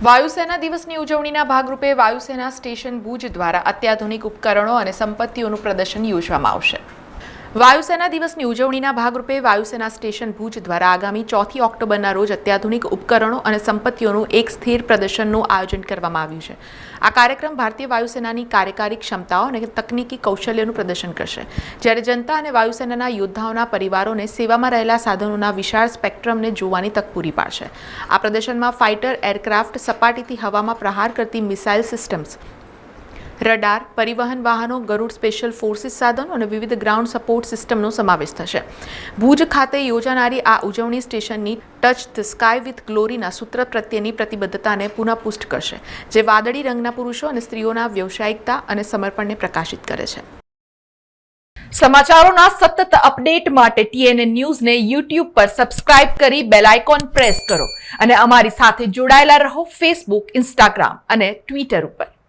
વાયુસેના દિવસની ઉજવણીના ભાગરૂપે વાયુસેના સ્ટેશન ભુજ દ્વારા અત્યાધુનિક ઉપકરણો અને સંપત્તિઓનું પ્રદર્શન યોજવામાં આવશે। વાયુસેના દિવસની ઉજવણીના ભાગરૂપે વાયુસેના સ્ટેશન ભુજ દ્વારા આગામી 4 ઓક્ટોબરના રોજ અત્યાધુનિક ઉપકરણો અને સંપત્તિઓનું એક સ્થિર પ્રદર્શનનું આયોજન કરવામાં આવ્યું છે। આ કાર્યક્રમ ભારતીય વાયુસેનાની કાર્યકારી ક્ષમતાઓ અને તકનીકી કૌશલ્યનું પ્રદર્શન કરશે, જ્યારે જનતા અને વાયુસેનાના યોદ્ધાઓના પરિવારોને સેવામાં રહેલા સાધનોના વિશાળ સ્પેક્ટ્રમને જોવાની તક પૂરી પાડશે। આ પ્રદર્શનમાં ફાઇટર એરક્રાફ્ટ, સપાટીથી હવામાં પ્રહાર કરતી મિસાઇલ સિસ્ટમ્સ, રડાર, પરિવહન વાહનો, ગરુડ સ્પેશિયલ ફોર્સિસ સાધનો અને વિવિધ ગ્રાઉન્ડ સપોર્ટ સિસ્ટમનો સમાવેશ થશે। ભુજ ખાતે યોજાનારી આ ઉજવણી સ્ટેશનની ટચ ધ સ્કાય વિથ ગ્લોરીના સૂત્ર પ્રત્યેની પ્રતિબદ્ધતાને પુનઃપુષ્ટ કરશે, જે વાદળી રંગના પુરુષો અને સ્ત્રીઓના વ્યવસાયિકતા અને સમર્પણને પ્રકાશિત કરે છે। સમાચારોના સતત અપડેટ માટે TNN ન્યૂઝને YouTube પર સબસ્ક્રાઇબ કરી બેલ આઇકોન પ્રેસ કરો અને અમારી સાથે જોડાયેલા રહો Facebook, Instagram અને Twitter ઉપર।